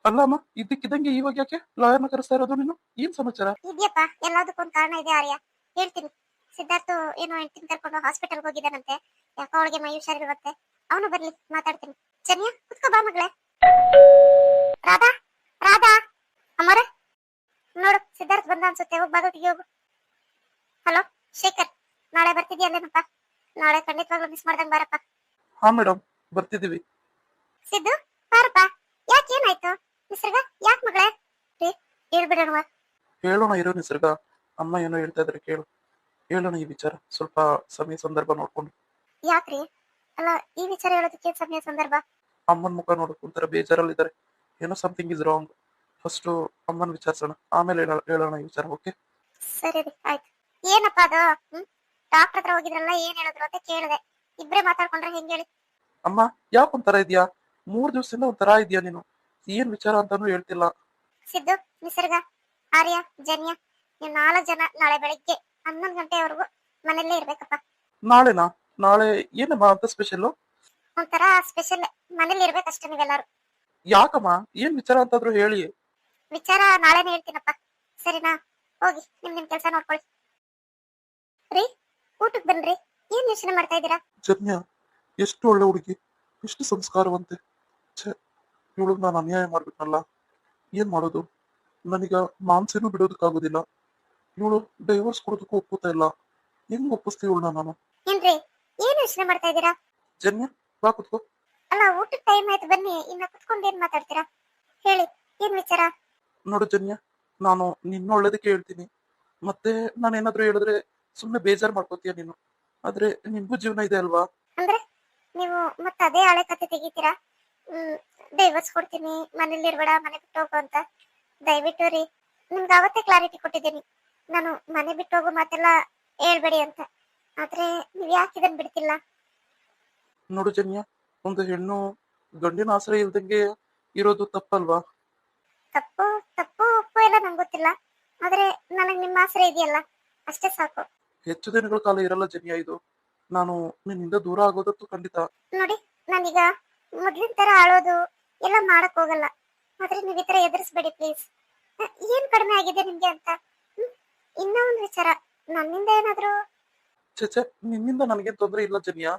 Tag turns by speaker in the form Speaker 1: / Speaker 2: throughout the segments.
Speaker 1: ಅಲ್ಲ ಅಮ್ಮ, ಇದ್ದಕ್ಕಿದ್ದಂಗೆ ಇವಾಗ ಯಾಕೆ ಲಾಯರ್ನ ಕರೆಸ್ತಾ ಇರೋದು ನೀನು? ಏನ್ ಸಮಾಚಾರ?
Speaker 2: ಇದೆಯಪ್ಪ, ಎಲ್ಲದಕ್ಕೊಂದು ಕಾರಣ ಇದೆ ಆರ್ಯ. ಹೇಳ್ತೀನಿ. ಸಿದ್ಧಾರ್ಥ್ ಏನೋ ಹೆಂಡತಿನ ಕರ್ಕೊಂಡು ಹಾಸ್ಪಿಟಲ್ಗೆ ಹೋಗಿದ್ದಾನಂತೆ. ಯಾಕೋ ಅವಳಿಗೆ ಮೈ ಹುಷಾರಿರುತ್ತೆ. ಅವನು ಬರ್ಲಿ, ಮಾತಾಡ್ತೀನಿ. ಚನ್ಯ, ಕುತ್ಕೋ ಬಾ ಮಗಳೇ. ರಾಧಾ, ರಾಧಾ, ಅಮ್ಮರೇ ನೋಡು, ಸಿದ್ಧಾರ್ಥ್ ಬಂದ ಅನ್ಸುತ್ತೆ. ಹೋಗಿ ಬಾಗೋಟಿಗೆ ಹೋಗು. ಹಲೋ ಶೇಖರ್, ನಾಳೆ ಬರ್ತಿದ್ಯಲ್ಲೇನಪ್ಪ? ನಾಳೆ ಖಂಡಿತವಾಗ್ಲೂ ಮಿಸ್ ಮಾಡ್ದಂಗ್ ಬಾರಪ್ಪ.
Speaker 1: ಹಾ ಮೇಡಮ್, ಬರ್ತಿದೀವಿ.
Speaker 2: ಸಿದ್ದು, ಬಾರಪ್ಪ. ಯಾಕೆ, ಏನಾಯ್ತು? ನಿಸರ್ಗ, ಯಾಕೆ ಮಗಳೇ? ಹೇಳ್ಬಿಡೋಣ.
Speaker 1: ಹೇಳೋಣ ಇರೋ ನಿಸರ್ಗ. ಅಮ್ಮ ಏನೋ ಹೇಳ್ತಾ ಇದ್ರೆ ಕೇಳು. ಹೇಳೋಣ ಈ ವಿಚಾರ, ಸ್ವಲ್ಪ ಸಮಯ ಸಂದರ್ಭ ನೋಡ್ಕೊಂಡು.
Speaker 2: ಯಾಕ್ರಿ? ಅಲ್ಲ, ಈ ವಿಚಾರ ಹೇಳೋದಕ್ಕೆ ಸಮಯ ಸಂದರ್ಭ?
Speaker 1: ಅಮ್ಮನ ಮುಖ ನೋಡಕ್ ಒಂಥರ ಬೇಜಾರಲ್ಲಿದ್ದಾರೆ. ಏನೋ ಸಮಥಿಂಗ್ ಇಸ್ ರಾಂಗ್. ಫಸ್ಟ್ ಅಮ್ಮನ ವಿಚಾರಿಸೋಣ, ಆಮೇಲೆ ಹೇಳೋಣ ಈ ವಿಚಾರ. ಓಕೆ?
Speaker 2: ಸರಿ ರೀ, ಆಯ್ತು. ಏನಪ್ಪಾ ಅದು? ಡಾಕ್ಟರ್ ಹತ್ರ ಹೋಗಿದ್ರಲ್ಲ, ಏನ್ ಹೇಳಿದ್ರು ಅಂತ ಕೇಳಿದೆ. ಇಬ್ರೇ ಮಾತಾಡ್ಕೊಂಡ್ರೆ ಹೆಂಗ್ ಹೇಳಿ?
Speaker 1: ಅಮ್ಮ, ಯಾಕೆ ಒಂಥರ ಇದೆಯಾ? 3 ದಿವಸದಿಂದ ಒಂಥರ ಇದೆಯಾ ನೀನು? ಏನ್ ವಿಚಾರ ಅಂತಾನು ಹೇಳ್ತಿಲ್ಲ.
Speaker 2: ಸಿದ್ದು, ನಿಸರ್ಗ, ಆರ್ಯ, ಜನ್ಯ, ನೀವು 4 ಜನ ನಾಳೆ ಬೆಳಿಗ್ಗೆ 11 ಗಂಟೆವರೆಗೂ ಮನೆಯಲ್ಲೇ ಇರ್ಬೇಕಪ್ಪ.
Speaker 1: ನಾಳೆನಾ? ನಾಳೆ ಏನಮ್ಮ ಅಂತ ಸ್ಪೆಷಲ್?
Speaker 2: ಒಂಥರ ಸ್ಪೆಷಲ್. ಮನೇಲಿ ಇರ್ಬೇಕಷ್ಟೇ ನೀವೆಲ್ಲರೂ.
Speaker 1: ಯಾಕಮ್ಮ? ಏನ್ ವಿಚಾರ ಅಂತಾದ್ರು ಹೇಳಿ.
Speaker 2: ವಿಚಾರ ನಾಳೆನೇ ಹೇಳ್ತೀನಪ್ಪ, ಸರಿನಾ? ಹೋಗಿ ನಿಮ್ ಕೆಲಸ ನೋಡ್ಕೊಳ್ಳಿ. ರೀ, ಊಟಕ್ಕೆ ಬನ್ರಿ. ಏನ್ ಯೋಚನೆ ಮಾಡ್ತಾ ಇದ್ದೀರಾ?
Speaker 1: ಜನ್ಯ ಎಷ್ಟು ಒಳ್ಳೆ ಹುಡುಗಿ, ಎಷ್ಟು ಸಂಸ್ಕಾರವಂತೆ. ಛೇ, ಇವಳು ನಾನು ಅನ್ಯಾಯ ಮಾಡ್ಬಿಟ್ನಲ್ಲ. ಏನ್ ಮಾಡೋದು? ನನಗ ಮಾಂಸನೂ ಬಿಡೋದಕ್ಕಾಗೋದಿಲ್ಲ. ಇವಳು ಡೈವರ್ಸ್ ಕೊಡೋದಕ್ಕೂ ಒಪ್ಪುತ್ತಾ ಇಲ್ಲ. ಹೆಂಗ್ ಒಪ್ಪಿಸ್ತೀವಿ ಇವಳನ್ನ ನಾನು?
Speaker 2: ಏನ್ರಿ, ಏನ್ ಯೋಚನೆ ಮಾಡ್ತಾ ಇದ್ದೀರಾ?
Speaker 1: ಜನ್ಯ, ಬಾ ಕುತ್ಕೋ.
Speaker 2: ಅಲ್ಲ, ಊಟದ ಟೈಮ್ ಆಯ್ತು, ಬನ್ನಿ. ಇನ್ನ ಕುತ್ಕೊಂಡು ಏನ್ ಮಾತಾಡ್ತೀರಾ? ಹೇಳಿ, ಏನ್ ವಿಚಾರ?
Speaker 1: ನೋಡು ಜನ್ಯ, ನಾನು ನಿನ್ನ ಒಳ್ಳೇದಕ್ಕೆ ಹೇಳ್ತೀನಿ. ಮತ್ತೆ ನಾನೇನಾದ್ರೂ ಹೇಳಿದ್ರೆ ಸುಮ್ನೆ ಬೇಜಾರ್ ಮಾಡ್ಕೋತೀಯ ನೀನು. ಆದ್ರೆ ನಿನ್ಗೂ ಜೀವನ ಇದೆ ಅಲ್ವಾ?
Speaker 2: ಅಂದ್ರೆ ನೀವು ಮತ್ತೆ ಅದೇ ಹಳೆ ಕತೆ ತೆಗಿತೀರಾ? ಡೈವರ್ಸ್ ಕೊಡ್ತೀನಿ, ಮನೇಲಿ ಇರ್ಬೇಡ, ಮನೆ ಬಿಟ್ಟು ಹೋಗು ಅಂತ. ದಯವಿಟ್ಟು ರೀ, ನಿಮ್ಗೆ ಅವತ್ತೇ ಕ್ಲಾರಿಟಿ ಕೊಟ್ಟಿದ್ದೀನಿ, ನಾನು ಮನೆ ಬಿಟ್ಟು ಹೋಗೋ ಮಾತೆಲ್ಲ ಹೇಳ್ಬೇಡಿ ಅಂತ. ಆದ್ರೆ ನೀವ್ ಯಾಕೆ ಇದನ್ನ ಬಿಡ್ತಿಲ್ಲ?
Speaker 1: ನೋಡು ಜನ್ಯ, ಒಂದು ಹೆಣ್ಣು ಗಂಡಿನ ಆಶ್ರಯ ಇಲ್ದಂಗೆ ಇರೋದು ತಪ್ಪಲ್ವಾ?
Speaker 2: ತಪ್ಪು ತಪ್ಪು ಒಪ್ಪು ಎಲ್ಲ ನಂಗೆ ಗೊತ್ತಿಲ್ಲ. ಆದ್ರೆ ನನಗೆ ನಿಮ್ಮ ಆಸರೆ ಇದೆಯಲ್ಲ, ಅಷ್ಟೇ ಸಾಕು.
Speaker 1: ಹೆಚ್ಚು ದಿನಗಳ ಕಾಲ ಇರಲ್ಲ ಜನ್ಯ ಇದು. ನಾನು ನಿನ್ನಿಂದ ದೂರ ಆಗೋದತ್ತು ಖಂಡಿತ.
Speaker 2: ನೋಡಿ, ನಾನೀಗ ಮೊದ್ಲಿನ ತರ ಆಳೋದು ಎಲ್ಲ ಮಾಡಕ್ ಹೋಗಲ್ಲ. ಆದ್ರೆ ನೀವ್ ಈ ತರ ಎದುರಿಸ್ಬೇಡಿ ಪ್ಲೀಸ್. ಏನ್ ಕಡಿಮೆ ಆಗಿದೆ ನಿಮ್ಗೆ ಅಂತ? ಇನ್ನೂ ಒಂದು ವಿಚಾರ, ನನ್ನಿಂದ ಏನಾದ್ರು?
Speaker 1: ಚೇಚೆ, ನಿನ್ನಿಂದ ನನಗೇನ್ ತೊಂದ್ರೆ ಇಲ್ಲ ಜನ್ಯ.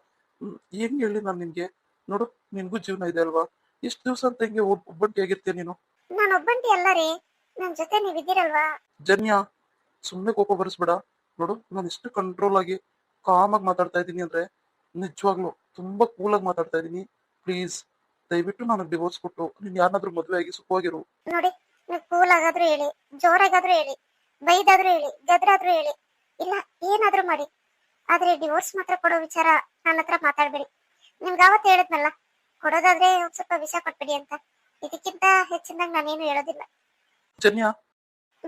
Speaker 1: ಹೆಂಗ್ ಹೇಳಿ ನಾನು ನಿನ್ಗೆ? ನೋಡು, ನಿನ್ಗೂ ಜೀವನ ಇದೆ ಅಲ್ವಾ? ಇಷ್ಟು ದಿವಸ ಅಂತ ಹೆಂಗೆ ಒಬ್ಬಂಟಿ ಆಗಿರ್ತೀಯ ನೀನು?
Speaker 2: ನಾನು ಒಬ್ಬಂಟಿ ಅಲ್ಲ ರೀ, ನನ್ ಜೊತೆ ನೀವಿದ್ದೀರಲ್ವಾ?
Speaker 1: ಜನ್ಯ, ಸುಮ್ನೆ ಕೋಪ ಬರಿಸ್ಬೇಡ. ನೋಡು, ನಾನು ಎಷ್ಟು ಕಂಟ್ರೋಲ್ ಆಗಿ ಕಾಮ್ ಆಗಿ ಮಾತಾಡ್ತಾ ಇದ್ದೀನಿ ಅಂದ್ರೆ ನಿಜವಾಗ್ಲು ತುಂಬಾ ಕೂಲ್ ಆಗಿ ಮಾತಾಡ್ತಾ ಇದ್ದೀನಿ. ಪ್ಲೀಸ್, ದಯವಿಟ್ಟು ನನಗೆ ಡಿವೋರ್ಸ್ ಕೊಟ್ಟು ನೀನ್ ಯಾರನ್ನಾದ್ರೂ ಮದುವೆ ಆಗಿ ಸುಖವಾಗಿರು.
Speaker 2: ನೋಡಿ, ನೀವು ಕೂಲ್ ಆಗಾದ್ರೂ ಹೇಳಿ, ಜೋರಾಗಾದ್ರೂ ಹೇಳಿ, ಬೈದಾದ್ರೂ ಹೇಳಿ, ಗದ್ರಾದ್ರೂ ಹೇಳಿ, ಇಲ್ಲ ಏನಾದ್ರೂ ಮಾಡಿ, ಆದ್ರೆ ಡಿವೋರ್ಸ್ ಮಾತ್ರ ಕೊಡೋ ವಿಚಾರ ನನ್ನ ಹತ್ರ ಮಾತಾಡ್ಬೇಡಿ. ನಿಮ್ಗೆ ಅವತ್ತು ಹೇಳಿದ್ನಲ್ಲ, ಕೊಡೋದಾದ್ರೆ ಒಂದ್ ಸ್ವಲ್ಪ ವಿಷ ಕೊಟ್ಬಿಡಿ ಅಂತ. ಇದಕ್ಕಿಂತ ಹೆಚ್ಚಿನದಾಗ ನಾನೇನು ಹೇಳೋದಿಲ್ಲ.
Speaker 1: ಜನ್ಯ,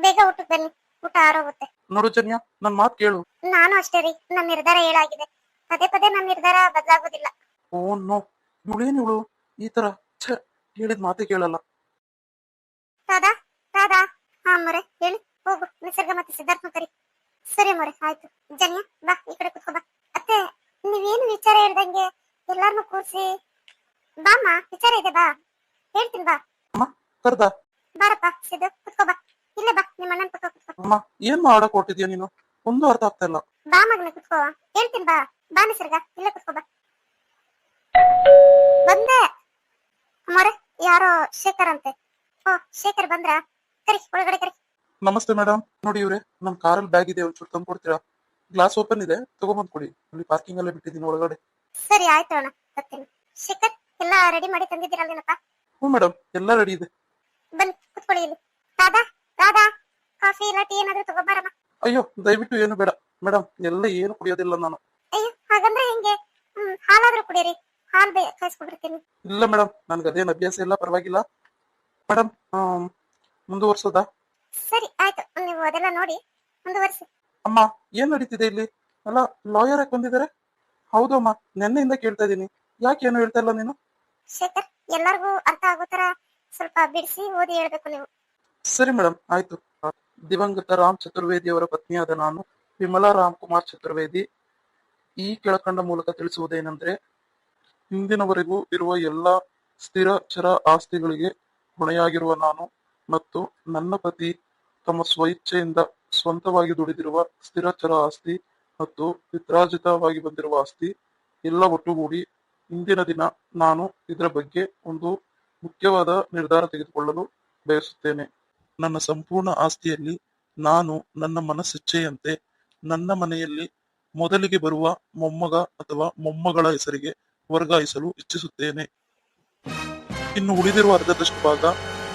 Speaker 2: ಬೇಗ ಊಟಕ್ಕೆ ಬನ್ನಿ, ಊಟ ಆರೋಗುತ್ತೆ.
Speaker 1: ನೋಡು ಜನ್ಯ, ನನ್ ಮಾತು ಕೇಳು.
Speaker 2: ನಾನು ಅಷ್ಟೇ ರೀ, ನನ್ನ ನಿರ್ಧಾರ ಹೇಳಾಗಿದೆ. ಪದೇ ಪದೇ ನನ್ನ ನಿರ್ಧಾರ ಬದಲಾಗೋದಿಲ್ಲ.
Speaker 1: ಓ ನೋ, ಇವಳೇನು ಇವಳು ಈ ತರ? ಛೇ, ಹೇಳಿದ ಮಾತೇ ಕೇಳಲ್ಲ.
Speaker 2: ರಾಧಾ, ರಾಧಾ, ಹಾ ಮೊರೆ ಹೇಳಿ. ಹೋಗು, ನಿಸರ್ಗ ಮತ್ತೆ ಸಿದ್ಧಾರ್ಥ್ ಕರಿ. ಸರಿ ಮೊರೆ, ಆಯ್ತು. ಜನ್ಯ, ಬಾ ಈ ಕಡೆ ಕುತ್ಕೋ ಬಾ. ಅತ್ತೆ, ನೀವೇನು ವಿಚಾರ ಹೇಳ್ದಂಗೆ ಎಲ್ಲಾರ್ನು ಕೂರ್ಸಿ. ಬಾಮ್ಮ, ವಿಚಾರ ಇದೆ, ಬಾ ಹೇಳ್ತೀನಿ, ಬಾ.
Speaker 1: ಅಮ್ಮ ಕರ್ದ?
Speaker 2: ಬಾರಪ್ಪ ಸಿದ್ದು, ಕುತ್ಕೋ ಬಾ. ಇಲ್ಲೇ ಬಾ, ನಿಮ್ಮ ಅಣ್ಣನ ಪಕ್ಕ ಕುತ್ಕೋ.
Speaker 1: ಅಮ್ಮ, ಏನ್ ಮಾಡಕ್ ಹೊಟ್ಟಿದ್ಯಾ ನೀನು? ಒಂದು ಅರ್ಥ ಆಗ್ತಾ ಇಲ್ಲ.
Speaker 2: ಬಾ ಮಗನ, ಕುತ್ಕೋ, ಹೇಳ್ತೀನಿ, ಬಾ. ಬಾ ನಿಸರ್ಗ, ಇಲ್ಲೇ ಕುತ್ಕೋ ಬಾ. ಬಂದೆ. ಮೊರೆ, ಯಾರೋ ಶೇಖರ್ ಅಂತೆ. ಓ, ಶೇಖರ್ ಬಂದ್ರ? ಕರಿ, ಒಳಗಡೆ ಕರಿ.
Speaker 1: ನಮಸ್ತೆ ಮೇಡಮ್. ನೋಡಿ ಇವ್ರೆ, ನಮ್ ಕಾರಲ್ಲಿ ಬ್ಯಾಗ್ ಇದೆ, ಒಂಚೂರು ತಂದು ಕೊಡ್ತೀರಾ? ಗ್ಲಾಸ್ ಓಪನ್ ಇದೆ, ತಗೊಂಬಂದ್ ಕೊಡಿ. ಅಲ್ಲಿ ಪಾರ್ಕಿಂಗ್ ಅಲ್ಲೇ ಬಿಟ್ಟಿದ್ದೀನಿ ಒಳಗಡೆ.
Speaker 2: ಸರಿ, ಆಯ್ತು ಅಣ್ಣ, ಬರ್ತೀನಿ. ಶೇಖರ್, ಎಲ್ಲ ರೆಡಿ ಮಾಡಿ ತಂದಿದ್ದೀರಲ್ಲೇನಪ್ಪ?
Speaker 1: ಹ್ಞೂ ಮೇಡಮ್, ಎಲ್ಲ ರೆಡಿ ಇದೆ.
Speaker 2: ಬನ್ನಿ, ಕುತ್ಕೊಳ್ಳಿ ಇಲ್ಲಿ. ರಾಧಾ, ರಾಧಾ, ಕಾಫಿ ಇಲ್ಲ ಟೀ ಏನಾದ್ರೂ ತಗೋಬಾರಮ್ಮ.
Speaker 1: ಅಯ್ಯೋ, ದಯವಿಟ್ಟು ಏನು ಬೇಡ ಮೇಡಮ್, ಎಲ್ಲ ಏನು ಕುಡಿಯೋದಿಲ್ಲ ನಾನು.
Speaker 2: ಅಯ್ಯೋ, ಹಾಗಂದ್ರೆ ಹೆಂಗೆ? ಹಾಲಾದ್ರೂ ಕುಡೀರಿ, ಹಾಲ್ ಕಾಯಿಸ್ಕೊಬಿಡ್ತೀನಿ.
Speaker 1: ಇಲ್ಲ ಮೇಡಮ್, ನನ್ಗೆ ಅದೇನು ಅಭ್ಯಾಸ ಇಲ್ಲ, ಪರವಾಗಿಲ್ಲ ಮೇಡಮ್. ಮುಂದುವರ್ಸೋದಾ?
Speaker 2: ಸರಿ, ಆಯ್ತು, ನೀವು ಅದೆಲ್ಲ ನೋಡಿ ಮುಂದುವರಿಸಿ.
Speaker 1: ಅಮ್ಮ, ಏನ್ ನಡೀತಿದೆ ಇಲ್ಲಿ? ಅಲ್ಲ, ಲಾಯರ್ ಯಾಕೆ ಬಂದಿದ್ದಾರೆ? ಹೌದು ಅಮ್ಮ, ನೆನ್ನೆಯಿಂದ ಕೇಳ್ತಾ ಇದ್ದೀನಿ, ಯಾಕೆ ಏನು ಹೇಳ್ತಾ ಇಲ್ಲ ನೀನು?
Speaker 2: ಶೇಖರ್, ಎಲ್ಲರಿಗೂ ಅರ್ಥ ಆಗೋ ತರ ಸ್ವಲ್ಪ ಬಿಡಿಸಿ ಓದಿ ಹೇಳ್ಬೇಕು ನೀವು.
Speaker 1: ಸರಿ ಮೇಡಮ್, ಆಯ್ತು. ದಿವಂಗತ ರಾಮ್ ಚತುರ್ವೇದಿ ಅವರ ಪತ್ನಿಯಾದ ನಾನು, ವಿಮಲಾ ರಾಮ್ ಕುಮಾರ್ ಚತುರ್ವೇದಿ, ಈ ಕೆಳಕಂಡ ಮೂಲಕ ತಿಳಿಸುವುದೇನೆಂದ್ರೆ, ಹಿಂದಿನವರೆಗೂ ಇರುವ ಎಲ್ಲ ಸ್ಥಿರ ಚರ ಆಸ್ತಿಗಳಿಗೆ ಹೊಣೆಯಾಗಿರುವ ನಾನು ಮತ್ತು ನನ್ನ ಪತಿ ತಮ್ಮ ಸ್ವಇಚ್ಛೆಯಿಂದ ಸ್ವಂತವಾಗಿ ದುಡಿದಿರುವ ಸ್ಥಿರಚರ ಆಸ್ತಿ ಮತ್ತು ಪಿತ್ರಾರ್ಜಿತವಾಗಿ ಬಂದಿರುವ ಆಸ್ತಿ ಎಲ್ಲ ಒಟ್ಟುಗೂಡಿ ಇಂದಿನ ದಿನ ನಾನು ಇದರ ಬಗ್ಗೆ ಒಂದು ಮುಖ್ಯವಾದ ನಿರ್ಧಾರ ತೆಗೆದುಕೊಳ್ಳಲು ಬಯಸುತ್ತೇನೆ. ನನ್ನ ಸಂಪೂರ್ಣ ಆಸ್ತಿಯಲ್ಲಿ ನಾನು ನನ್ನ ಮನಸ್ಸಿಚ್ಛೆಯಂತೆ ನನ್ನ ಮನೆಯಲ್ಲಿ ಮೊದಲಿಗೆ ಬರುವ ಮೊಮ್ಮಗ ಅಥವಾ ಮೊಮ್ಮಗಳ ಹೆಸರಿಗೆ ವರ್ಗಾಯಿಸಲು ಇಚ್ಛಿಸುತ್ತೇನೆ. ಇನ್ನು ಉಳಿದಿರುವ ಅರ್ಧದಷ್ಟು ಭಾಗ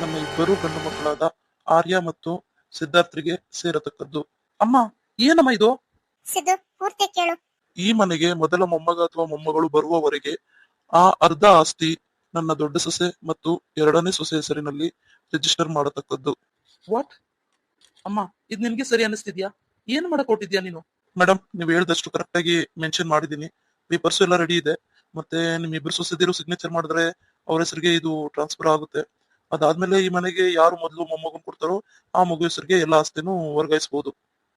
Speaker 1: ನನ್ನ ಇಬ್ಬರು ಗಂಡು ಮಕ್ಕಳಾದ ಆರ್ಯ ಮತ್ತು ಸಿದ್ಧಾರ್ಥ್ರಿಗೆ ಸೇರತಕ್ಕದ್ದು. ಅಮ್ಮ, ಏನಮ್ಮ ಇದು?
Speaker 2: ಸಿದ್ದು ಪೂರ್ತಿ ಕೇಳು.
Speaker 1: ಈ ಮನೆಗೆ ಮೊದಲ ಮೊಮ್ಮಗ ಅಥವಾ ಮೊಮ್ಮಗಳು ಬರುವವರೆಗೆ ಆ ಅರ್ಧ ಆಸ್ತಿ ನನ್ನ ದೊಡ್ಡ ಸೊಸೆ ಮತ್ತು ಎರಡನೇ ಸೊಸೆ ಹೆಸರಿನಲ್ಲಿ ರಿಜಿಸ್ಟರ್ ಮಾಡತಕ್ಕದ್ದು. ವಾಟ್? ಅಮ್ಮ, ಇದು ನಿನ್ಗೆ ಸರಿ ಅನಿಸ್ತಿದ್ಯಾ? ಏನ್ ಮಾಡಕ್ ಹೊರಟಿದ್ಯಾ ನೀನು? ಮೇಡಮ್, ನೀವು ಹೇಳ್ದಷ್ಟು ಕರೆಕ್ಟ್ ಆಗಿ ಮೆನ್ಷನ್ ಮಾಡಿದೀನಿ. ಪೇಪರ್ಸ್ ಎಲ್ಲ ರೆಡಿ ಇದೆ. ಮತ್ತೆ ನಿಮ್ ಇಬ್ರು ಸೊಸೆದಿರು ಸಿಗ್ನೇಚರ್ ಮಾಡಿದ್ರೆ ಅವ್ರ ಹೆಸರಿಗೆ ಇದು ಟ್ರಾನ್ಸ್ಫರ್ ಆಗುತ್ತೆ. ಅದಾದ್ಮೇಲೆ ಈ ಮನೆಗೆ ಯಾರು ಮೊದಲು ಮೊಮ್ಮಗನ್ ಕೊಡ್ತಾರೋ ಆ ಮಗು ಹೆಸರಿಗೆ ಎಲ್ಲ ಆಸ್ತಿನೂ ವರ್ಗಾಯಿಸಬಹುದು.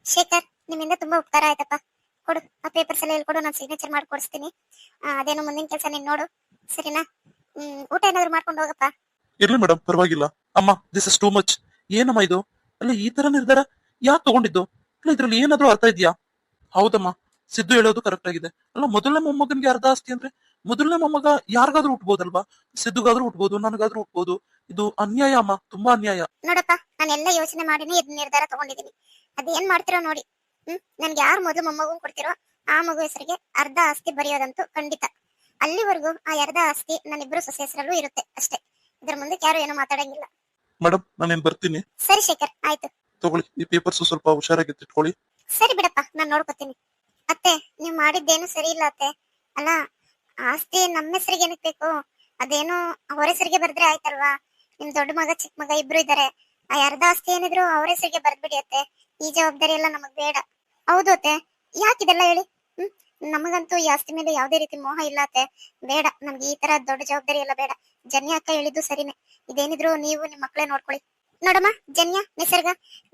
Speaker 2: ಶೇಖರ್, ನಿಮ್ಮಿಂದ ತುಂಬಾ ಉಪಕಾರ ಆಯ್ತಪ್ಪ. ಕೊಡು, ಆ ಪೇಪರ್ಸ್ ಎಲ್ಲ ಹೇಳ್ಕೊಡು, ನಾನು ಸಿಗ್ನೇಚರ್ ಮಾಡಿ ಕೊಡಿಸ್ತೀನಿ. ಅದೇನೋ ಮುಂದಿನ ಕೆಲಸ ನೀನ್ ನೋಡು, ಸರಿನಾ? ಊಟ ಏನಾದ್ರು ಮಾಡ್ಕೊಂಡು ಹೋಗಪ್ಪ.
Speaker 1: ಇರ್ಲಿ ಮೇಡಮ್, ಪರವಾಗಿಲ್ಲ. ಅಮ್ಮ, ದಿಸ್ ಇಸ್ ಟೂ ಮಚ್. ಏನಮ್ಮ ಇದು? ಅಲ್ಲ, ಈ ತರ ನಿರ್ಧಾರ ಯಾಕೆ ತಗೊಂಡಿದ್ದು? ಅಲ್ಲ, ಇದ್ರಲ್ಲಿ ಏನಾದ್ರೂ ಅರ್ಥ ಇದೆಯಾ? ಹೌದಮ್ಮ, ಸಿದ್ದು ಹೇಳೋದು ಕರೆಕ್ಟ್ ಆಗಿದೆ. ಅಲ್ಲ, ಮೊದಲನೇ ಮೊಮ್ಮಗನ್ಗೆ ಅರ್ಧ ಆಸ್ತಿ ಅಂದ್ರೆ ಮೊದಲನೇ ಮೊಮ್ಮಗ ಯಾರಿಗಾದ್ರೂ ಹುಟ್ಬೋದಲ್ವಾ? ಸಿದ್ದುಗಾದ್ರೂ ಹುಟ್ಬೋದು, ನನಗಾದ್ರೂ ಹುಟ್ಬೋದು. ಇದು ಅನ್ಯಾಯ ಅಮ್ಮ, ತುಂಬಾ ಅನ್ಯಾಯ.
Speaker 2: ನೋಡಪ್ಪ, ನಾನೆಲ್ಲ ಯೋಚನೆ ಮಾಡಿನಿ ಇದ್ ನಿರ್ಧಾರ ತಗೊಂಡಿದ್ದೀನಿ. ಅದೇನ್ ಮಾಡ್ತಿರೋ ನೋಡಿ. ನನ್ಗೆ ಯಾರು ಮೊದಲು ಮೊಮ್ಮಗನ್ ಕೊಡ್ತಿರೋ ಆ ಮಗು ಹೆಸರಿಗೆ ಅರ್ಧ ಆಸ್ತಿ ಬರೆಯೋದಂತೂ ಖಂಡಿತ. ಅಲ್ಲಿವರೆಗೂ ಆ ಅರ್ಧ ಆಸ್ತಿ ನನ್ನಿಬ್ರು ಸೊಸೆ ಹೆಸರಲ್ಲೂ ಇರುತ್ತೆ ಅಷ್ಟೇ. ಇದ್ರ ಮುಂದೆ ಯಾರು ಏನು ಮಾತಾಡಂಗಿಲ್ಲ.
Speaker 1: ಮೇಡಮ್, ನಾನೇನ್ ಬರ್ತೀನಿ.
Speaker 2: ಸರಿ ಶೇಖರ್, ಆಯ್ತು.
Speaker 1: ತಗೊಳ್ಳಿ, ಈ ಪೇಪರ್ಸ್ ಸ್ವಲ್ಪ ಹುಷಾರಾಗಿ ಇಟ್ಕೊಳ್ಳಿ.
Speaker 2: ಸರಿ ಬಿಡಪ್ಪ, ನಾನ್ ನೋಡ್ಕೊತೀನಿ. ಅತ್ತೆ, ನೀವ್ ಮಾಡಿದ್ದೇನು ಸರಿ ಇಲ್ಲ ಅತ್ತೆ. ಅಲ್ಲ, ಆಸ್ತಿ ನಮ್ಮ ಹೆಸರಿಗೆ ಏನಕ್ ಬೇಕು? ಅದೇನೋ ಅವ್ರ ಹೆಸರಿಗೆ ಬರ್ದ್ರೆ ಆಯ್ತಲ್ವಾ? ನಿಮ್ ದೊಡ್ಡ ಮಗ ಚಿಕ್ಕ ಮಗ ಇಬ್ರು ಇದಾರೆ. ಆ ಅರ್ಧ ಆಸ್ತಿ ಏನಿದ್ರು ಅವ್ರ ಹೆಸರಿಗೆ ಬರ್ದ್ಬಿಡಿ ಅತ್ತೆ. ಈ ಜವಾಬ್ದಾರಿ ಎಲ್ಲ ನಮಗ್ ಬೇಡ. ಹೌದು ಅತ್ತೆ, ಯಾಕಿದೆಲ್ಲ ಹೇಳಿ? ನಮಗಂತೂ ಈ ಆಸ್ತಿ ಮೇಲೆ ಯಾವ್ದೇ ರೀತಿ ಮೋಹ ಇಲ್ಲ ಅತ್ತೆ. ಬೇಡ, ನಮ್ಗೆ ಈ ತರ ದೊಡ್ಡ ಜವಾಬ್ದಾರಿ ಎಲ್ಲ ಬೇಡ. ಜನ್ಯ ಅಕ್ಕ ಹೇಳಿದ್ದು ಸರಿನೇ. ಇದೇನಿದ್ರು ನೀವು ನಿಮ್ ಮಕ್ಳೇ ನೋಡ್ಕೊಳ್ಳಿ. ನೋಡಮ್ಮ, ಜನ್ಯ, ನಿಸರ್ಗ,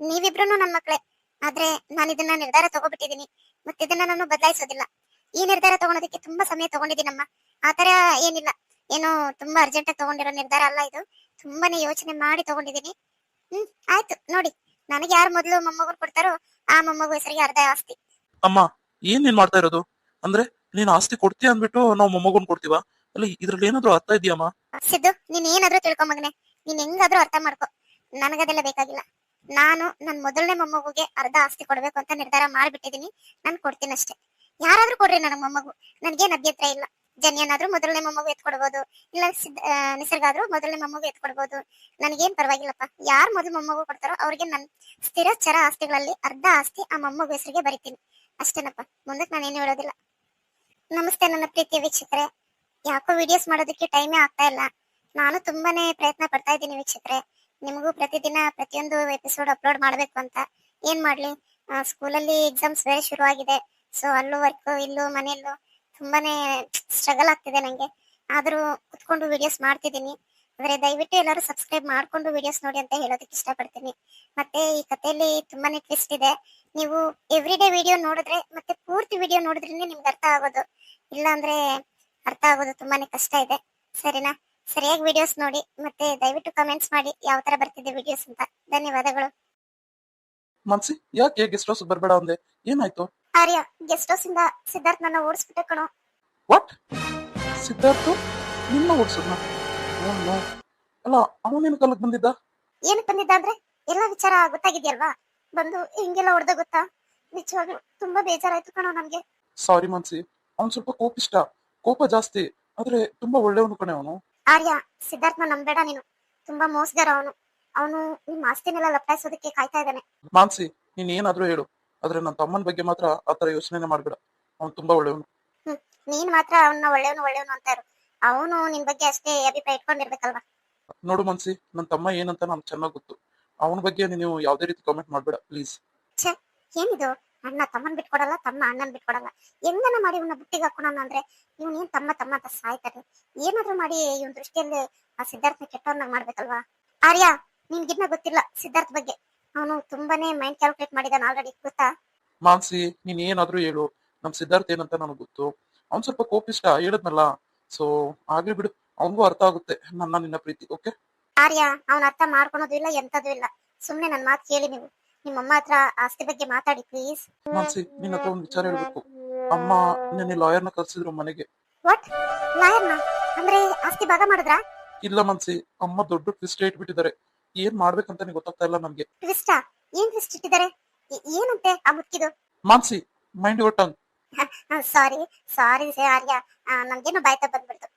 Speaker 2: ನೀವಿಬ್ರು ನನ್ ಮಕ್ಳೇ. ಆದ್ರೆ ನಾನು ಇದನ್ನ ನಿರ್ಧಾರ ತಗೋಬಿಟ್ಟಿದೀನಿ. ಮತ್ತೆ ಇದನ್ನ ನಾನು ಬದಲಾಯಿಸೋದಿಲ್ಲ. ಈ ನಿರ್ಧಾರ ತಗೊಳೋದಕ್ಕೆ ತುಂಬಾ ಸಮಯ ತಗೊಂಡಿದ್ದೀನಮ್ಮ. ಆತರ ಏನಿಲ್ಲ, ಏನೋ ತುಂಬಾ ಅರ್ಜೆಂಟ್ ಆಗಿ ತಗೊಂಡಿರೋ ನಿರ್ಧಾರ ಅಲ್ಲ ಇದು. ತುಂಬಾನೇ ಯೋಚನೆ ಮಾಡಿ ತಗೊಂಡಿದ್ದೀನಿ. ಆಯ್ತು ನೋಡಿ, ನನಗೆ ಯಾರು ಮೊದಲು ಮೊಮ್ಮಗನ್ ಕೊಡ್ತಾರೋ ಆ ಮೊಮ್ಮಗು ಹೆಸರಿಗೆ ಅರ್ಧ ಆಸ್ತಿ.
Speaker 1: ಅಮ್ಮ, ಏನ್ ನೀನ್ ಮಾಡ್ತಾ ಇರೋದು? ಅಂದ್ರೆ ನೀನ್ ಆಸ್ತಿ ಕೊಡ್ತೀಯ ಅಂದ್ಬಿಟ್ಟು ನಾವು ಮೊಮ್ಮಗನ್ ಕೊಡ್ತೀವ? ಅಲ್ಲ, ಇದ್ರಲ್ಲಿ ಏನಾದ್ರು ಅರ್ಥ ಇದೆಯಮ್ಮ?
Speaker 2: ಸಿದ್ದು, ನೀನ್ ಏನಾದ್ರೂ ತಿಳ್ಕೊ ಮಗನೆ. ನೀನ್ ಹೆಂಗಾದ್ರೂ ಅರ್ಥ ಮಾಡ್ಕೊ. ನನಗದೆಲ್ಲ ಬೇಕಾಗಿಲ್ಲ. ನಾನು ನನ್ ಮೊದಲನೇ ಮೊಮ್ಮಗುಗೆ ಅರ್ಧ ಆಸ್ತಿ ಕೊಡ್ಬೇಕು ಅಂತ ನಿರ್ಧಾರ ಮಾಡ್ಬಿಟ್ಟಿದೀನಿ. ನಾನ್ ಕೊಡ್ತೀನಿ ಅಷ್ಟೇ. ಯಾರಾದ್ರೂ ಕೊಡ್ರಿ ನನಗ್ ಮೊಮ್ಮಗು, ನನ್ಗೇನ್ ಅಭ್ಯಂತರ ಇಲ್ಲ. ಜನ್ಯನಾದ್ರೂ ಮೊದಲನೇ ಮೊಮ್ಮಗು ಎತ್ಕೊಡ್ಬೋದು, ಇಲ್ಲ ನಿಸರ್ಗ ಆದ್ರೂ ಮೊದಲನೇ ಮೊಮ್ಮಗು ಎತ್ಕೊಡ್ಬೋದು. ನನ್ಗೇನ್ ಪರವಾಗಿಲ್ಲಪ್ಪ. ಯಾರು ಮೊದಲು ಮೊಮ್ಮಗು ಕೊಡ್ತಾರೋ ಅವ್ರಿಗೆ ನನ್ ಸ್ಥಿರ ಚರ ಆಸ್ತಿಗಳಲ್ಲಿ ಅರ್ಧ ಆಸ್ತಿ ಆ ಮೊಮ್ಮಗು ಹೆಸರಿಗೆ ಬರಿತೀನಿ ಅಷ್ಟೇನಪ್ಪ. ಮುಂದಕ್ಕೆ ನಾನೇನು ಹೇಳೋದಿಲ್ಲ. ನಮಸ್ತೆ ನನ್ನ ಪ್ರೀತಿಯ ವೀಕ್ಷಕರೇ. ಯಾಕೋ ವಿಡಿಯೋಸ್ ಮಾಡೋದಕ್ಕೆ ಟೈಮೇ ಆಗ್ತಾ ಇಲ್ಲ. ನಾನು ತುಂಬಾನೇ ಪ್ರಯತ್ನ ಪಡ್ತಾ ಇದ್ದೀನಿ ವೀಕ್ಷಕರೇ. ನಿಮಗೂ ಪ್ರತಿದಿನ ಪ್ರತಿಯೊಂದು ಎಪಿಸೋಡ್ ಅಪ್ಲೋಡ್ ಮಾಡ್ಬೇಕು ಅಂತ. ಏನ್ ಮಾಡ್ಲಿ, ಸ್ಕೂಲಲ್ಲಿ ಎಕ್ಸಾಮ್ಸ್ ಬೇರೆ ಶುರು ಆಗಿದೆ. ಸೊ ಅಲ್ಲೂ ವರ್ಕ್, ಇಲ್ಲೂ ಮನೆಯಲ್ಲೂ ತುಂಬಾನೇ ಸ್ಟ್ರಗಲ್ ಆಗ್ತಿದೆ ನಂಗೆ. ಆದ್ರೂ ಕುತ್ಕೊಂಡು ವಿಡಿಯೋಸ್ ಮಾಡ್ತಿದ್ದೀನಿ. ಆದ್ರೆ ದಯವಿಟ್ಟು ಎಲ್ಲರೂ ಸಬ್ಸ್ಕ್ರೈಬ್ ಮಾಡ್ಕೊಂಡು ವಿಡಿಯೋಸ್ ನೋಡಿ ಅಂತ ಹೇಳೋದಕ್ಕೆ ಇಷ್ಟಪಡ್ತೀನಿ. ಮತ್ತೆ ಈ ಕಥೆಯಲ್ಲಿ ತುಂಬಾನೇ ಟ್ವಿಸ್ಟ್ ಇದೆ. ನೀವು ಎವ್ರಿ ಡೇ ವಿಡಿಯೋ ನೋಡಿದ್ರೆ ಮತ್ತೆ ಪೂರ್ತಿ ವಿಡಿಯೋ ನೋಡಿದ್ರೇನೆ ನಿಮ್ಗೆ ಅರ್ಥ ಆಗೋದು. ಇಲ್ಲ ಅಂದ್ರೆ ಅರ್ಥ ಆಗೋದು ತುಂಬಾನೇ ಕಷ್ಟ ಇದೆ. ಸರಿನಾ? ಸರಿಯಾಗಿ ವಿಡಿಯೋಸ್ ನೋಡಿ, ಮತ್ತೆ ದಯವಿಟ್ಟು ಕಮೆಂಟ್ಸ್ ಮಾಡಿ ಯಾವ ತರ ಬರ್ತಿದೆ ವಿಡಿಯೋಸ್ ಅಂತ. ಧನ್ಯವಾದಗಳು.
Speaker 1: ಮನ್ಸಿ, ಯಾಕೆ ಗೆಸ್ಟ್ ಹೌಸ್ ಬರ್ಬೇಡ ಅಂದೆ? ಏನಾಯ್ತು?
Speaker 2: ಆರ್ಯ, ಗೆಸ್ಟ್ ಹೌಸ್ ಇಂದ ಸಿದ್ಧಾರ್ಥ್ ನನ್ನ ಓಡಿಸ್ಬಿಟ್ಟೆ ಕಣೋ.
Speaker 1: ವಾಟ್? ಸಿದ್ಧಾರ್ಥ್ ನಿನ್ನ ಓಡಿಸೋದ್ನ? ಅಲ್ಲ, ಅವನೇನು ಕಾಲಕ್ಕೆ ಬಂದಿದ್ದ?
Speaker 2: ಏನಕ್ಕೆ ಬಂದಿದ್ದ ಅಂದ್ರೆ ಎಲ್ಲಾ ವಿಚಾರ ಗೊತ್ತಾಗಿದ್ಯಲ್ವಾ? ಬಂದು ಹಿಂಗೆಲ್ಲ ಹೊಡೆದ ಗೊತ್ತಾ? ನಿಜವಾಗ್ಲು ತುಂಬಾ ಬೇಜಾರಾಯ್ತು ಕಣೋ ನಮ್ಗೆ.
Speaker 1: ಸಾರಿ ಮನ್ಸಿ, ಅವ್ನ್ ಸ್ವಲ್ಪ ಕೋಪಿಷ್ಟ, ಕೋಪ ಜಾಸ್ತಿ. ಆದ್ರೆ ತುಂಬಾ ಒಳ್ಳೆಯವನು ಕಣೆ ಅವನು.
Speaker 2: ಆರ್ಯ, ಸಿದ್ಧಾರ್ಥ್ನ ನಂಬೇಡ ನೀನು. ತುಂಬಾ ಮೋಸಗಾರ ಅವನು. ಅವನು ನಿಮ್ ಆಸ್ತಿನೆಲ್ಲ ಲಪ್ಟಾಯಿಸೋದಕ್ಕೆ ಕಾಯ್ತಾ ಇದ್ದಾನೆ.
Speaker 1: ಮಾನ್ಸಿ, ನೀನ್ ಏನಾದ್ರೂ ಹೇಳು, ಆದ್ರೆ ನನ್ನ ತಮ್ಮನ ಬಗ್ಗೆ ಮಾತ್ರ ಆತರ ಯೋಚನೆ ಮಾಡ್ಬೇಡ. ಅವ್ನು ತುಂಬಾ ಒಳ್ಳೆಯವನು.
Speaker 2: ನೀನ್ ಮಾತ್ರ ಅವನ್ನ ಒಳ್ಳೆಯವನು ಅಂತ ಇರು. ಅವನು ನಿನ್ ಬಗ್ಗೆ ಅಷ್ಟೇ ಅಭಿಪ್ರಾಯ ಇಟ್ಕೊಂಡಿರ್ಬೇಕಲ್ವಾ?
Speaker 1: ನೋಡು ಮನ್ಸಿ, ನನ್ನ ತಮ್ಮ ಏನಂತ ನನ್ಗೆ ಚೆನ್ನಾಗ್ ಗೊತ್ತು. ಅವನ ಬಗ್ಗೆ ನೀವು ಯಾವ್ದೇ ರೀತಿ ಕಾಮೆಂಟ್ ಮಾಡ್ಬೇಡ ಪ್ಲೀಸ್.
Speaker 2: ಛೇ, ಏನಿದು? ಅಣ್ಣ ತಮ್ಮನ್ ಬಿಟ್ಕೊಡಲ್ಲ, ತಮ್ಮ ಅಣ್ಣನ್ ಬಿಟ್ಕೊಡಲ್ಲ. ಹೆಂಗನ ಮಾಡಿ ಇವನ್ನ ಬುಟ್ಟಿಗೆ ಹಾಕೋಣ ಅಂದ್ರೆ ಇವನ್ ಏನ್ ತಮ್ಮ ತಮ್ಮ ಅಂತ ಸಾಯ್ತಾರೆ. ಏನಾದ್ರೂ ಮಾಡಿ ಇವನ್ ದೃಷ್ಟಿಯಲ್ಲಿ ಆ ಸಿದ್ಧಾರ್ಥನ ಕೆಟ್ಟವನ್ನಾಗ ಮಾಡ್ಬೇಕಲ್ವಾ? ಆರ್ಯ, ನಿನ್ಗಿನ್ನ ಗೊತ್ತಿಲ್ಲ ಸಿದ್ಧಾರ್ಥ್ ಬಗ್ಗೆ. ಅವನು ತುಂಬಾನೇ ಮೈಂಡ್ ಕ್ಯಾಲ್ಕುಲೇಟ್ ಮಾಡಿದಾನ ಆಲ್ರೆಡಿ, ಗೊತ್ತಾ?
Speaker 1: ಮಾನ್ಸಿ, ನೀನ್ ಏನಾದ್ರೂ ಹೇಳು, ನಮ್ ಸಿದ್ಧಾರ್ಥ್ ಏನಂತ ನನಗ್ ಗೊತ್ತು. ಅವ್ನ್ ಸ್ವಲ್ಪ ಕೋಪಿಷ್ಟ, ಹೇಳದ್ನಲ್ಲ. ಸೊ ಆಗ್ಲಿ ಬಿಡು, ಅವನಿಗೂ ಅರ್ಥ ಆಗುತ್ತೆ ನನ್ನ ನಿನ್ನ ಪ್ರೀತಿ. ಓಕೆ.
Speaker 2: ಆರ್ಯ ಅವನ ಅರ್ಥ ಮಾಡ್ಕೊಳೋದು ಇಲ್ಲ ಎಂತದೂ ಇಲ್ಲ. ಸುಮ್ನೆ ನನ್ ಮಾತು ಕೇಳಿ ನೀವು. ನಿಮ್ಮಮ್ಮ ಹತ್ರ ಆಸ್ತಿ ಬಗ್ಗೆ ಮಾತಾಡಿ ಪ್ಲೀಸ್.
Speaker 1: ಮಾನ್ಸಿ ನಿನ್ನ ಹತ್ರ ಒಂದು ವಿಚಾರ ಹೇಳ್ಬೇಕು. ಅಮ್ಮ ನಿನ್ನೆ ಲಾಯರ್ನ ಕರ್ಸಿದ್ರು ಮನೆಗೆ.
Speaker 2: ವಾಟ್? ಲಾಯರ್ನ? ಅಂದ್ರೆ ಆಸ್ತಿ ಭಾಗ ಮಾಡಿದ್ರಾ?
Speaker 1: ಇಲ್ಲ ಮಾನ್ಸಿ, ಅಮ್ಮ ದೊಡ್ಡ ಟ್ವಿಸ್ಟ್ ಇಟ್ಬಿಟ್ಟಿದ್ದಾರೆ. ಏನ್ ಮಾಡ್ಬೇಕಂತಾನೆ ಗೊತ್ತಾಗ್ತಾ ಇಲ್ಲ ನನ್ಗೆ.
Speaker 2: ಟ್ವಿಸ್ಟಾ? ಏನ್ ಟ್ವಿಸ್ಟ್ ಇಟ್ಟಿದ್ದಾರೆ? ಏನಂತೆ ಆ ಮುಚ್ಚಿದು?
Speaker 1: Mansi, mind your tongue.
Speaker 2: Sorry sorry say Arya, ನನ್ಗೇನು ಬಾಯ್ತ ಬಂದ್ಬಿಡ್ತು.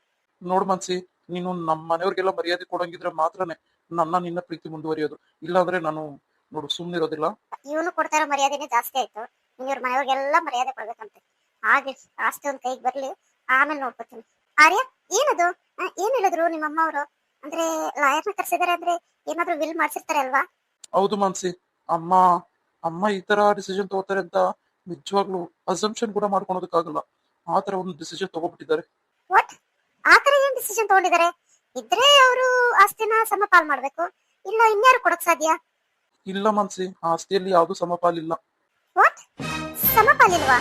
Speaker 1: ನೋಡು ಮಾನ್ಸಿ, ನೀನು ನಮ್ಮ ಮನೆಯವ್ರಿಗೆಲ್ಲ ಮರ್ಯಾದೆ ಕೊಡಂಗಿದ್ರೆ ಮಾತ್ರನೇ ನಿನ್ನ ಪ್ರೀತಿ ಮುಂದುವರಿಯೋದು. ಇಲ್ಲಾಂದ್ರೆ ನಾನು ನೋಡು ಸುಮ್ನಿರೋದಿಲ್ಲ.
Speaker 2: ಇವನು ಕೊಡ್ತಾ ಇರೋ ಮರ್ಯಾದೆನೇ ಜಾಸ್ತಿ ಆಯ್ತು. ಇವ್ರ ಮನೆಯವ್ರಿಗೆಲ್ಲ ಮರ್ಯಾದೆ ಕೊಡ್ಬೇಕಂತೆ. ಹಾಗೆ ಆಸ್ತಿ ಒಂದ್ ಕೈಗೆ ಬರ್ಲಿ, ಆಮೇಲೆ ನೋಡ್ಕೊತೀನಿ. ಆರ್ಯ ಏನದು? ಏನ್ ಹೇಳಿದ್ರು ನಿಮ್ಮಮ್ಮ ಅವರು? ಅಂದ್ರೆ ಲಾಯರ್ನ ಕರ್ಸಿದಾರೆ ಅಂದ್ರೆ ಏನಾದ್ರು ವಿಲ್ ಮಾಡ್ಸಿರ್ತಾರೆ ಅಲ್ವಾ?
Speaker 1: ಹೌದು ಮಾನ್ಸಿ, ಅಮ್ಮ ಅಮ್ಮ ಈ ತರ ಡಿಸಿಷನ್ ತಗೋತಾರೆ ಅಂತ ನಿಜವಾಗ್ಲೂ ಅಸಂಪ್ಷನ್ ಕೂಡ ಮಾಡ್ಕೊಳೋದಕ್ಕಾಗಲ್ಲ. ಆ ತರ ಒಂದು ಡಿಸಿಷನ್ ತಗೋಬಿಟ್ಟಿದ್ದಾರೆ.
Speaker 2: ವಾಟ್? ಆತರ ಏನ್ ಡಿಸಿಷನ್ ತಗೊಂಡಿದ್ದಾರೆ? ಇದ್ರೆ ಅವರು ಆಸ್ತಿನ ಸಮಪಾಲ್ ಮಾಡ್ಬೇಕು, ಇಲ್ಲ ಇನ್ಯಾರು ಕೊಡಕ್ ಸಾಧ್ಯ?
Speaker 1: ಇಲ್ಲ ಮಾನ್ಸಿ, ಆಸ್ತಿಯಲ್ಲಿ ಯಾವ್ದು ಸಮಪಾಲಿಲ್ಲ.
Speaker 2: ವಾಟ್? ಸಮಪಾಲಿಲ್ವಾ?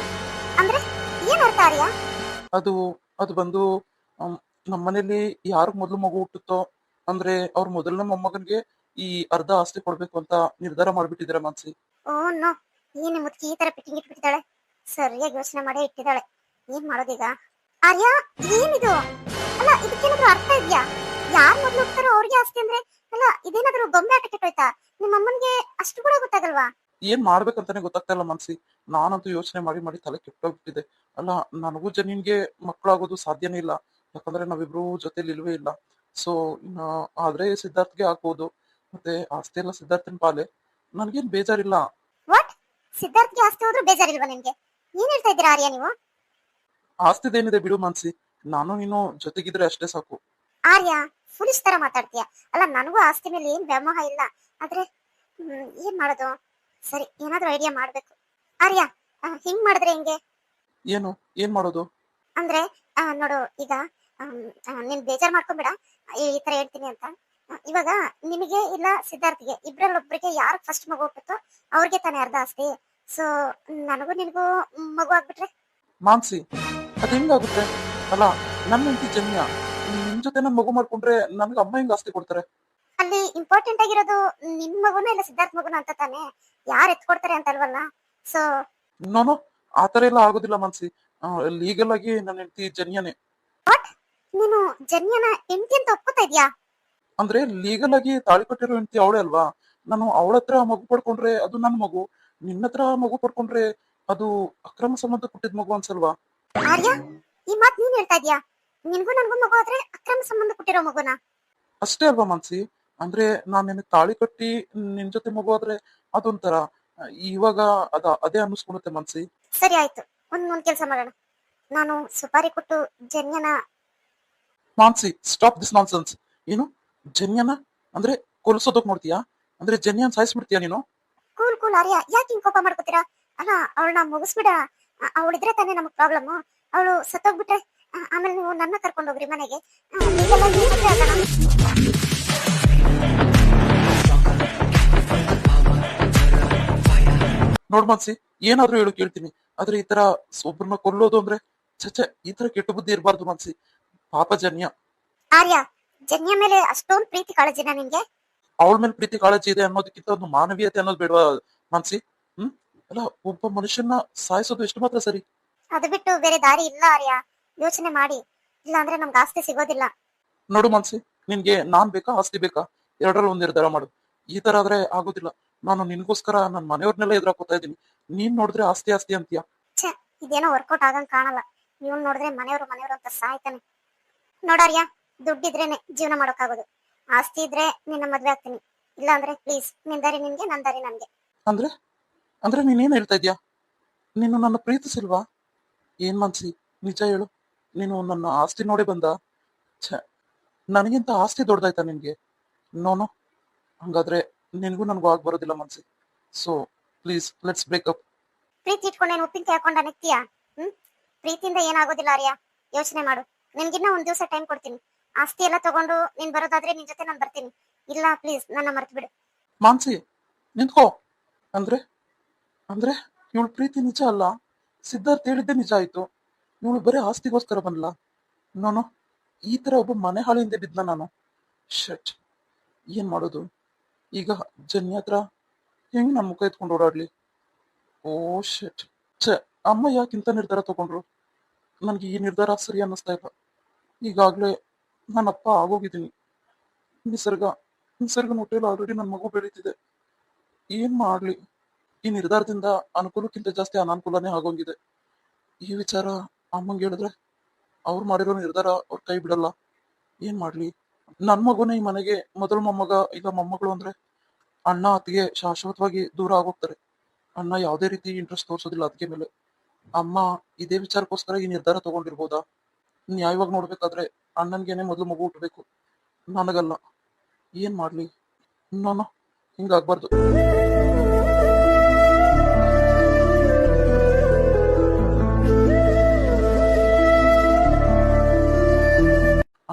Speaker 2: ಅಂದ್ರೆ ಏನ್ ಅರ್ಥ ಆರ್ಯ?
Speaker 1: ಅದು ಅದು ಬಂದು ನಮ್ಮನೇಲಿ ಯಾರು ಮೊದಲು ಮಗು ಹುಟ್ಟುತ್ತೋ ಅಂದ್ರೆ ಅವ್ರ ಮೊದಲನೇ ಮೊಮ್ಮಗನ್ಗೆ ಈ ಅರ್ಧ ಆಸ್ತಿ ಕೊಡ್ಬೇಕು ಅಂತ ನಿರ್ಧಾರ ಮಾಡ್ಬಿಟ್ಟಿದ್ದಾರೆ ಮಾನ್ಸಿ.
Speaker 2: ಓ ನೋ, ಏನ್ ಮುದ್ಕಿ ಈ ತರ ಪಿಟ್ಟಿಂಗ್ ಇಟ್ಬಿಟ್ಟಿದ್ದಾಳೆ. ಸರಿಯಾಗಿ ಯೋಚನೆ ಮಾಡೇ ಇಟ್ಟಿದ್ದಾಳೆ. ಏನ್ ಮಾಡೋದೀಗ? ಆರ್ಯ ಏನಿದು? ಅಲ್ಲ ಇದಕ್ಕೇನಾದ್ರೂ ಅರ್ಥ ಇದ್ಯಾ? ಯಾರ್ ಮೊದ್ಲು ಹೋಗ್ತಾರೋ ಅವ್ರಿಗೆ ಆಸ್ತಿ ಅಂದ್ರೆ, ಅಲ್ಲ ಇದೇನಾದ್ರೂ ಗೊಂಬೆ ಆಟ ಕೆಟ್ಟೋಯ್ತಾ? ನಿಮ್ಮ ಅಮ್ಮನ್ಗೆ ಅಷ್ಟು ಕೂಡ ಗೊತ್ತಾಗಲ್ವಾ?
Speaker 1: ಏನ್ ಮಾಡ್ಬೇಕಂತಾನೆ ಗೊತ್ತಾಗ್ತಾ ಇಲ್ಲ ಮಾನ್ಸಿ. ನಾನಂತೂ ಯೋಚನೆ ಮಾಡಿ ಮಾಡಿ ತಲೆ ಕೆಟ್ಟೋಗ್ಬಿಟ್ಟಿದೆ. ಅಲ್ಲ, ನನಗೂ ಜನಿನ್ಗೆ ಮಕ್ಕಳಾಗೋದು ಸಾಧ್ಯನೇ ಇಲ್ಲ. ಯಾಕಂದ್ರೆ ನಾವಿಬ್ರು ಜೊತೆಲಿ ಇಲ್ವೇ ಇಲ್ಲ. ಸೊ ಆದ್ರೆ ಸಿದ್ಧಾರ್ಥ್ಗೆ ಆಗ್ಬೋದು. ಮತ್ತೆ ಆಸ್ತಿ ಎಲ್ಲ ಸಿದ್ಧಾರ್ಥನ್ ಪಾಲೆ. ನನ್ಗೇನ್ ಬೇಜಾರಿಲ್ಲ.
Speaker 2: ವಾಟ್? ಸಿದ್ಧಾರ್ಥ್ಗೆ ಆಸ್ತಿ ಹೋದ್ರೂ ಬೇಜಾರಿಲ್ವಾ ನಿಮ್ಗೆ? ಏನ್ ಹೇಳ್ತಾ ಇದ್ದೀರಾ ಆರ್ಯ ನೀವು?
Speaker 1: ಆಸ್ತಿದೇನಿದೆ ಬಿಡು ಮಾನ್ಸಿ, ನಾನು ನೀನು ಜೊತೆಗಿದ್ರೆ ಅಷ್ಟೇ ಸಾಕು.
Speaker 2: ಆರ್ಯ ಫುಲಿಶ್ ತರ ಮಾತಾಡ್ತೀಯ. ಅಲ್ಲ ನನಗೂ ಆಸ್ತಿ ಮೇಲೆ ಏನ್ ವ್ಯಾಮೋಹ ಇಲ್ಲ, ಆದ್ರೆ ಏನ್ ಮಾಡೋದು? ಸರಿ, ಏನಾದ್ರೂ ಐಡಿಯಾ ಮಾಡ್ಬೇಕು. ಆರ್ಯ, ಹಿಂಗ್ ಮಾಡಿದ್ರೆ ಹೆಂಗೆ?
Speaker 1: ಏನು ಏನ್ ಮಾಡೋದು?
Speaker 2: ಅಂದ್ರೆ ನೋಡು, ಈಗ ನೀನ್ ಬೇಜಾರ್ ಮಾಡ್ಕೊಂಬೇಡ, ಈ ತರ ಹೇಳ್ತೀನಿ ಅಂತ. ಇವಾಗ ನಿಮಗೆ ಇಲ್ಲ ಸಿದ್ಧಾರ್ಥ್ಗೆ ಇಬ್ರಲ್ಲೊಬ್ರಿಗೆ ಯಾರು ಫಸ್ಟ್ ಮಗು ಹುಟ್ಟುತ್ತೋ ಅವ್ರಿಗೆ ತಾನೇ ಅರ್ಧ ಆಸ್ತಿ. ಸೊ ನನಗೂ ನಿನಗೂ ಮಗು ಆಗ್ಬಿಟ್ರೆ?
Speaker 1: ಮಾನ್ಸಿ, ಅದ್ ಹೆಂಗಾಗುತ್ತೆ? ಅಲ್ಲ, ನನ್ನ ಹೆಂಡತಿ ಜನ್ಯ ನಿನ್ ಜೊತೆ ನನ್ ಮಗು ಮಾಡ್ಕೊಂಡ್ರೆ ನನ್ಗೆ ಅಮ್ಮ ಹೆಂಗ್ ಆಸ್ತಿ ಕೊಡ್ತಾರೆ?
Speaker 2: ಅಲ್ಲಿ ಇಂಪಾರ್ಟೆಂಟ್ ಆಗಿರೋದು ನಿನ್ ಮಗುನ ಇಲ್ಲ ಸಿದ್ಧಾರ್ಥ್ ಮಗುನ ಅಂತ ತಾನೆ, ಯಾರು ಎತ್ಕೊಡ್ತಾರೆ ಅಂತ ಅಲ್ವಲ್ಲ? ಸೊ
Speaker 1: ನಾನು ಆತರ ಎಲ್ಲ ಆಗೋದಿಲ್ಲ ಮಾನ್ಸಿ. ಲೀಗಲ್ ಆಗಿ ನನ್ನ ಹೆಂಡತಿ ಜನ್ಯನೇ.
Speaker 2: ವಾಟ್? ನೀನು ಜನ್ಯನ ಹೆಂಡತಿ ಅಂತ ಒಪ್ಕೋತಾ ಇದ್ಯಾ?
Speaker 1: ಅಂದ್ರೆ ಲೀಗಲ್ ಆಗಿ ತಾಳಿ ಕಟ್ಟಿರೋ ಹೆಂಡತಿ ಅವಳೇ ಅಲ್ವಾ. ನಾನು ಅವಳ ಹತ್ರ ಮಗು ಪಡ್ಕೊಂಡ್ರೆ ಅದು ನನ್ನ ಮಗು, ನಿನ್ನ ಹತ್ರ ಮಗು ಪಡ್ಕೊಂಡ್ರೆ ಅದು ಅಕ್ರಮ ಸಂಬಂಧ ಕೊಟ್ಟಿದ್ ಮಗು ಅನ್ಸಲ್ವಾ?
Speaker 2: ಆರ್ಯ, ಈ ಮಾತ್ ನೀನ್ ಹೇಳ್ತಾ ಇದ್ಯಾ? ನಿನ್ಗೂ ನನ್ಗೂ ಮಗು ಆದ್ರೆ ಅಕ್ರಮ ಸಂಬಂಧ ಕೊಟ್ಟಿರೋ ಮಗುನ?
Speaker 1: ಅಷ್ಟೇ ಅಲ್ವಾ ಮಾನ್ಸಿ? ಅಂದ್ರೆ ನಾನ್ ನಿನಗೆ ತಾಳಿ ಕಟ್ಟಿ ನಿನ್ ಜೊತೆ ಮಗು ಆದ್ರೆ ಅದೊಂಥರ, ಇವಾಗ ಅದೇ ಅನ್ನಿಸ್ಕೊಳುತ್ತೆ ಮಾನ್ಸಿ.
Speaker 2: ಸರಿ ಆಯ್ತು, ಒಂದ್ ಕೆಲ್ಸ ಮಾಡೋಣ. ನಾನು ಸುಪಾರಿ ಕೊಟ್ಟು ಜನ್ಯನ
Speaker 1: ಮಾನ್ಸಿ, ಸ್ಟಾಪ್ ದಿಸ್ ನಾನ್ಸೆನ್ಸ್. ಏನು ಜನ್ಯನ ಅಂದ್ರೆ ಕೊಲ್ಸೋದಕ್ ನೋಡ್ತೀಯಾ? ಅಂದ್ರೆ ಜನ್ಯನ್ ಸಾಯಿಸ್ಬಿಡ್ತೀಯಾ ನೀನು?
Speaker 2: ಕೂಲ್ ಕೂಲ್ ಆರ್ಯ, ಯಾಕೆ ಹಿಂಗ್ ಕೋಪ ಮಾಡ್ಕೋತೀರಾ? ಅಲ್ಲ ಅವಳನ್ನ ಮುಗಿಸ್ಬಿಡ. ಅವಳಿದ್ರೆ ತಾನೇ ನಮಗ್ ಪ್ರಾಬ್ಲಮ್. ಅವಳು ಸತ್ತೋಗ್ಬಿಟ್ರೆ ಆಮೇಲೆ ನೀವು ನನ್ನ ಕರ್ಕೊಂಡು ಹೋಗ್ರಿ ಮನೆಗೆ. ಈಗೆಲ್ಲ ನೀವ್ ಮದ್ವೆ ಆಗೋಣ.
Speaker 1: ನೋಡ್ ಮಾನ್ಸಿ, ಏನಾದ್ರೂ ಹೇಳು ಕೇಳ್ತೀನಿ. ಆದ್ರೆ ಈ ತರ ಒಬ್ರನ್ನ ಕೊಲ್ಲೋದು ಅಂದ್ರೆ ಚಚೆ, ಈ ತರ ಕೆಟ್ಟ ಬುದ್ಧಿ ಇರಬಾರ್ದು ಮಾನ್ಸಿ. ಪಾಪ ಜನ್ಯ.
Speaker 2: ಆರ್ಯ, ಜನ್ಯ ಮೇಲೆ ಅಷ್ಟೊಂದ್ ಪ್ರೀತಿ ಕಾಳಜಿನ ನಿಮ್ಗೆ?
Speaker 1: ಅವಳ ಮೇಲೆ ಪ್ರೀತಿ ಕಾಳಜಿ ಇದೆ ಅನ್ನೋದಕ್ಕಿಂತ ಒಂದು ಮಾನವೀಯತೆ ಅನ್ನೋದು ಬೇಡವಾ ಮಾನ್ಸಿ? ಅಲ್ಲ, ಒಬ್ಬ ಮನುಷ್ಯನ ಸಾಯಿಸೋದು ಎಷ್ಟು ಮಾತ್ರ ಸರಿ?
Speaker 2: ಅದು ಬಿಟ್ಟು ಬೇರೆ ದಾರಿ ಇಲ್ಲ ಆರ್ಯ, ಯೋಚನೆ ಮಾಡಿ. ಇಲ್ಲ ಅಂದ್ರೆ ನಮ್ಗೆ ಆಸ್ತಿ ಸಿಗೋದಿಲ್ಲ.
Speaker 1: ನೋಡು ಮಾನ್ಸಿ, ನಿನ್ಗೆ ನಾನ್ ಬೇಕಾ ಆಸ್ತಿ ಬೇಕಾ? ಎರಡರಲ್ಲಿ ಒಂದ್ ನಿರ್ಧಾರ ಮಾಡು. ಈ ತರ ಆದ್ರೆ ಆಗೋದಿಲ್ಲ. ನಾನು ನಿನ್ಗೋಸ್ಕರ ನನ್ನ ಮನೆಯವ್ರನ್ನೆಲ್ಲ ಎದುರಾಕೋತಾ ಇದ್ದೀನಿ. ನೀನ್ ನೋಡಿದ್ರೆ ಆಸ್ತಿ ಆಸ್ತಿ ಅಂತೀಯ.
Speaker 2: ಛೆ, ಇದೇನೋ ವರ್ಕೌಟ್ ಆಗಂಗ್ ಕಾಣಲ್ಲ. ಇವ್ನ್ ನೋಡಿದ್ರೆ ಮನೆಯವರು ಮನೆಯವರು ಅಂತ ಸಾಯ್ತಾನೆ. ನೋಡಾರ್ಯ, ದುಡ್ಡಿದ್ರೇನೆ ಜೀವನ ಮಾಡೋಕ್ಕಾಗೋದು. ಆಸ್ತಿ ಇದ್ರೆ ನಿನ್ನ ಮದ್ವೆ ಆಗ್ತೀನಿ, ಇಲ್ಲ ಅಂದ್ರೆ ಪ್ಲೀಸ್ ನಿನ್ ದಾರಿ ನಿನ್ಗೆ, ನನ್ ದಾರಿ ನನ್ಗೆ.
Speaker 1: ಅಂದ್ರೆ ಅಂದ್ರೆ ನೀನೇನ್ ಹೇಳ್ತಾ ಇದ್ಯಾ? ನೀನು ನನ್ನ ಪ್ರೀತಿಸಿಲ್ವಾ? ಏನ್ ಮಾನ್ಸಿ, ನಿಜ ಹೇಳು. ನೀನು ನನ್ನ ಆಸ್ತಿ ನೋಡೇ ಬಂದ? ಛ, ನನಗಿಂತ ಆಸ್ತಿ ದೊಡ್ಡದಾಯ್ತಾ ನಿನ್ಗೆ? ನೋನು, ಹಂಗಾದ್ರೆ ನಿನ್ಗೂ ನನ್ಗೂ ಆಗ್ ಬರೋದಿಲ್ಲ Mansi. So please let's break up.
Speaker 2: ಪ್ರೀತಿ ಇಟ್ಕೊಂಡೇನು ಉಪ್ಪಿನಕಾಯಿ ಹಾಕೊಂಡ ನೆಕ್ತಿಯಾ? ಪ್ರೀತಿಯಿಂದ ಏನಾಗೋದಿಲ್ಲ ಆರ್ಯ, ಯೋಚನೆ ಮಾಡು. ನಿನ್ಗಿನ್ನ ಒಂದ್ ದಿವಸ ಟೈಮ್ ಕೊಡ್ತೀನಿ. ಆಸ್ತಿ ಎಲ್ಲ ತಗೊಂಡು ನೀನ್ ಬರೋದಾದ್ರೆ ನಿನ್ ಜೊತೆ ನಾನ್ ಬರ್ತೀನಿ, ಇಲ್ಲ ಪ್ಲೀಸ್ ನನ್ನ ಮರ್ತು ಬಿಡು.
Speaker 1: ಮಾನ್ಸಿ, ನಿಂತ್ಕೋ. ಅಂದ್ರೆ ಅಂದ್ರೆ ಇವಳು ಪ್ರೀತಿ ನಿಜ ಅಲ್ಲ, ಸಿದ್ಧಾರ್ಥ್ ಹೇಳಿದ್ದೆ ನಿಜ ಆಯ್ತು. ಇವಳು ಬರೀ ಆಸ್ತಿಗೋಸ್ಕರ ಬಂದ್ಲ. ನಾನು ಈ ತರ ಒಬ್ಬ ಮನೆ ಹಾಳಿಂದ ಬಿದ್ನ ನಾನು. ಶಟ್. ಏನ್ ಮಾಡೋದು ಈಗ? ಜನ್ಯ ಹತ್ರ ಹೆಂಗ್ ನನ್ನ ಮುಖ ಎತ್ಕೊಂಡು ಓಡಾಡ್ಲಿ? ಓ ಶೆಟ್. ಛೆ, ಅಮ್ಮ ಯಾಕಿಂತ ನಿರ್ಧಾರ ತಗೊಂಡ್ರು? ನನಗೆ ಈ ನಿರ್ಧಾರ ಸರಿ ಅನ್ನಿಸ್ತಾ ಇಲ್ಲ. ಈಗಾಗ್ಲೇ ನನ್ನ ಅಪ್ಪ ಆಗೋಗಿದ್ದೀನಿ. ನಿಸರ್ಗ ನಿಸರ್ಗನ ಹೊಟ್ಟೆಲಿ ಆಲ್ರೆಡಿ ನನ್ನ ಮಗು ಬೆಳೀತಿದೆ. ಏನ್ ಮಾಡ್ಲಿ? ಈ ನಿರ್ಧಾರದಿಂದ ಅನುಕೂಲಕ್ಕಿಂತ ಜಾಸ್ತಿ ಅನಾನುಕೂಲನೇ ಆಗೋಗಿದೆ. ಈ ವಿಚಾರ ಅಮ್ಮಂಗೆ ಹೇಳಿದ್ರೆ ಅವ್ರು ಮಾಡಿರೋ ನಿರ್ಧಾರ ಅವ್ರ ಕೈ ಬಿಡಲ್ಲ. ಏನ್ ಮಾಡ್ಲಿ? ನನ್ ಮಗುನೇ ಈ ಮನೆಗೆ ಮೊದಲು ಮೊಮ್ಮಗ ಇಲ್ಲ ಮೊಮ್ಮಗಳು ಅಂದ್ರೆ ಅಣ್ಣ ಅತ್ತಿಗೆ ಶಾಶ್ವತವಾಗಿ ದೂರ ಆಗೋಗ್ತಾರೆ. ಅಣ್ಣ ಯಾವುದೇ ರೀತಿ ಇಂಟ್ರೆಸ್ಟ್ ತೋರಿಸೋದಿಲ್ಲ ಅದಕ್ಕೆ ಮೇಲೆ. ಅಮ್ಮ ಇದೇ ವಿಚಾರಕ್ಕೋಸ್ಕರ ಈ ನಿರ್ಧಾರ ತಗೊಂಡಿರ್ಬೋದಾ? ನ್ಯಾಯವಾಗಿ ನೋಡ್ಬೇಕಾದ್ರೆ ಅಣ್ಣನ್ಗೇನೆ ಮೊದಲು ಮಗು ಹುಟ್ಟಬೇಕು, ನನಗಲ್ಲ. ಏನ್ ಮಾಡ್ಲಿ? ನಾನು ಹಿಂಗಾಗ್ಬಾರ್ದು.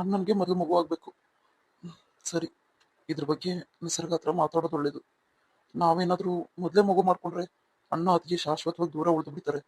Speaker 1: ಅಣ್ಣನ್ಗೆ ಮೊದಲು ಮಗು ಆಗ್ಬೇಕು. ಸರಿ, ಇದ್ರ ಬಗ್ಗೆ ನಿಸರ್ಗ ಹತ್ರ ಮಾತಾಡೋದು ಒಳ್ಳೇದು. ನಾವೇನಾದ್ರೂ ಮೊದಲೇ ಮಗು ಮಾಡ್ಕೊಂಡ್ರೆ ಅಣ್ಣ ಅತ್ತಿಗೆ ಶಾಶ್ವತವಾಗಿ ದೂರ ಉಳಿದು ಬಿಡ್ತಾರೆ.